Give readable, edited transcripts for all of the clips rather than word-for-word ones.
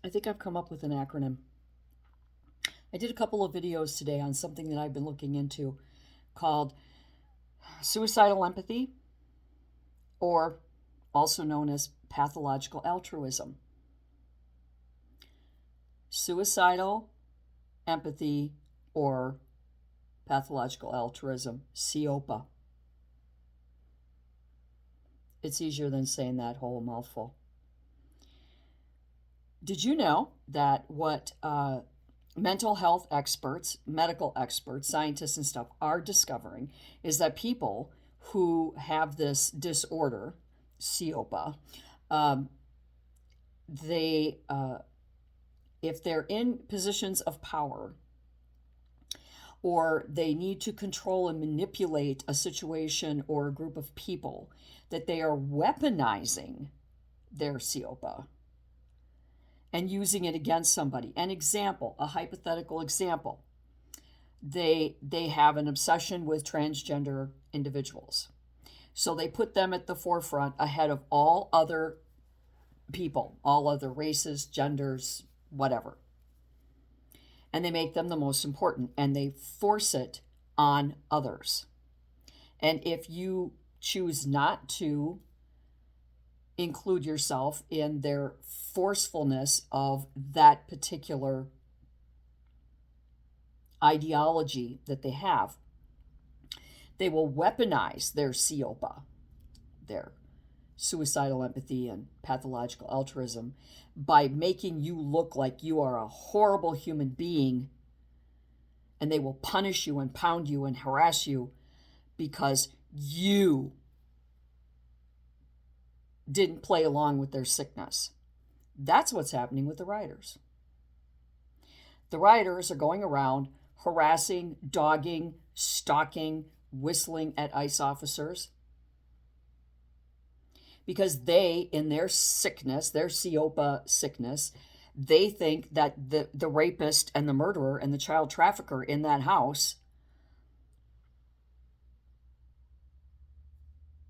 I think I've come up with an acronym. I did a couple of videos today on something that I've been looking into called suicidal empathy, or also known as pathological altruism. Suicidal empathy or pathological altruism, Seopa. It's easier than saying that whole mouthful. Did you know that what mental health experts, medical experts, scientists, and stuff are discovering is that people who have this disorder, Seopa, um, they, if they're in positions of power or they need to control and manipulate a situation or a group of people, that they are weaponizing their Seopa and using it against somebody. An example, a hypothetical example. They have an obsession with transgender individuals. So they put them at the forefront ahead of all other people, all other races, genders, whatever. And they make them the most important and they force it on others. And if you choose not to include yourself in their forcefulness of that particular ideology that they have, they will weaponize their Seopa, their suicidal empathy and pathological altruism, by making you look like you are a horrible human being, and they will punish you and pound you and harass you because you didn't play along with their sickness. That's what's happening with the rioters. The rioters are going around harassing, dogging, stalking, whistling at ICE officers because they, in their sickness, their Seopa sickness, they think that the rapist and the murderer and the child trafficker in that house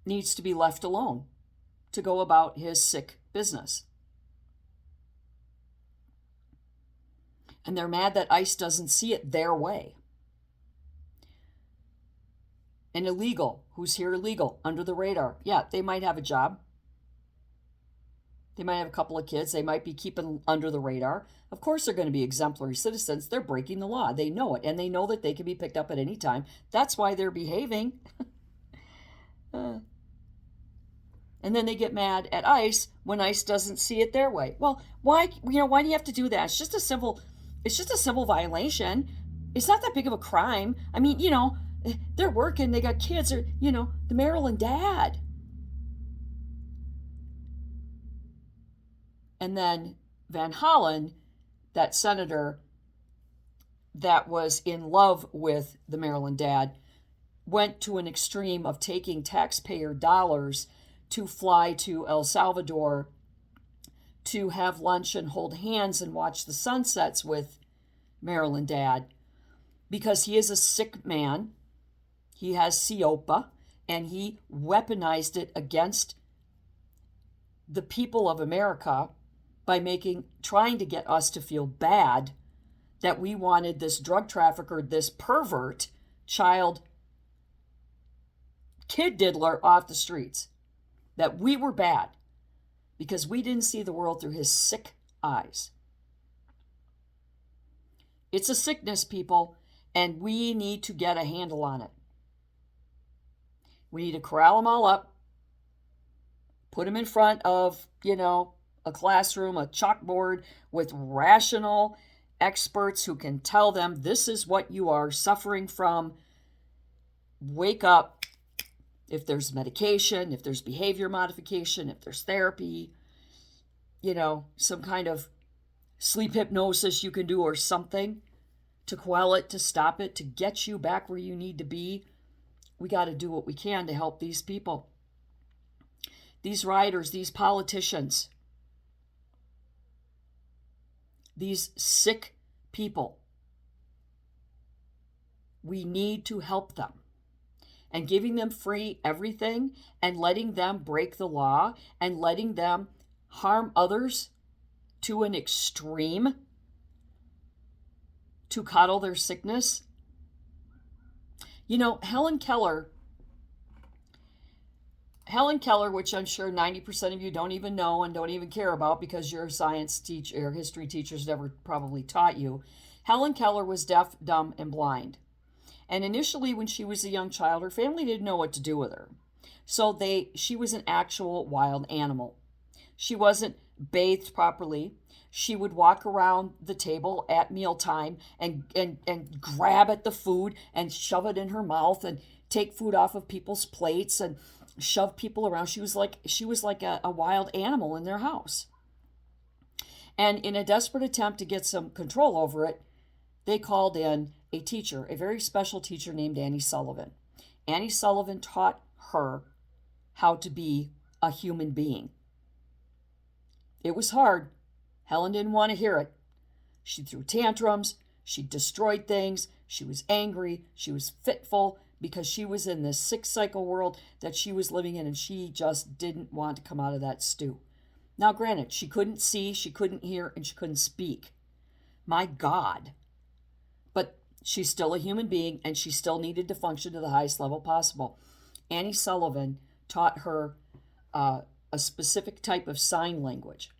needs to be left alone to go about his sick business. And they're mad that ICE doesn't see it their way. An illegal who's here illegal, under the radar. Yeah, they might have a job. They might have a couple of kids. They might be keeping under the radar. Of course, they're going to be exemplary citizens. They're breaking the law. They know it. And they know that they can be picked up at any time. That's why they're behaving. And then they get mad at ICE when ICE doesn't see it their way. Well, why do you have to do that? It's just a civil violation. It's not that big of a crime. I mean, they're working, they got kids, or, the Maryland dad. And then Van Hollen, that senator that was in love with the Maryland dad, went to an extreme of taking taxpayer dollars to fly to El Salvador to have lunch and hold hands and watch the sunsets with Maryland dad, because he is a sick man. He has Seopa, and he weaponized it against the people of America by trying to get us to feel bad that we wanted this drug trafficker, this pervert, kid diddler off the streets. That we were bad because we didn't see the world through his sick eyes. It's a sickness, people, and we need to get a handle on it. We need to corral them all up, put them in front of, a classroom, a chalkboard with rational experts who can tell them this is what you are suffering from. Wake up. If there's medication, if there's behavior modification, if there's therapy, some kind of sleep hypnosis you can do or something to quell it, to stop it, to get you back where you need to be. We got to do what we can to help these people. These rioters, these politicians, these sick people. We need to help them. And giving them free everything and letting them break the law and letting them harm others to an extreme to coddle their sickness. You know, Helen Keller, which I'm sure 90% of you don't even know and don't even care about because your science teacher or history teachers never probably taught you. Helen Keller was deaf, dumb, and blind. And initially, when she was a young child, her family didn't know what to do with her. So she was an actual wild animal. She wasn't bathed properly. She would walk around the table at mealtime and grab at the food and shove it in her mouth and take food off of people's plates and shove people around. She was like a wild animal in their house. And in a desperate attempt to get some control over it, they called in a teacher, a very special teacher named Annie Sullivan. Annie Sullivan taught her how to be a human being. It was hard. Helen didn't want to hear it. She threw tantrums. She destroyed things. She was angry. She was fitful because she was in this sick cycle world that she was living in, and she just didn't want to come out of that stew. Now, granted, she couldn't see, she couldn't hear, and she couldn't speak. My God. But she's still a human being, and she still needed to function to the highest level possible. Annie Sullivan taught her a specific type of sign language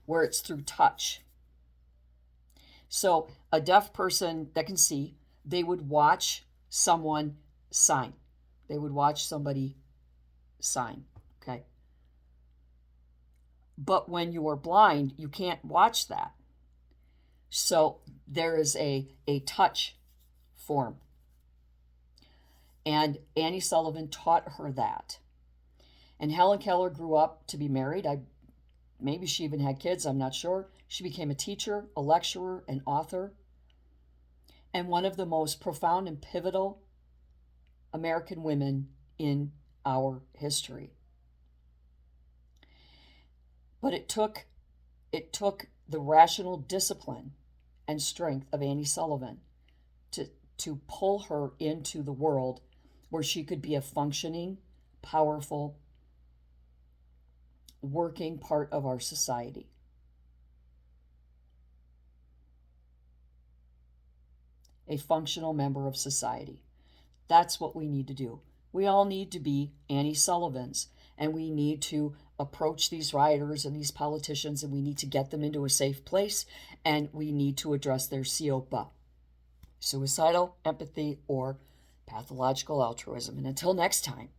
where it's through touch. So a deaf person that can see, they would watch someone sign. They would watch somebody sign, okay? But when you are blind, you can't watch that. So there is a touch form. And Annie Sullivan taught her that. And Helen Keller grew up to be married. Maybe she even had kids, I'm not sure. She became a teacher, a lecturer, an author, and one of the most profound and pivotal American women in our history. But it took the rational discipline and strength of Annie Sullivan to pull her into the world where she could be a functioning, powerful, working part of our society. A functional member of society. That's what we need to do. We all need to be Annie Sullivans, and we need to approach these rioters and these politicians, and we need to get them into a safe place, and we need to address their Seopa, suicidal empathy or pathological altruism. And until next time,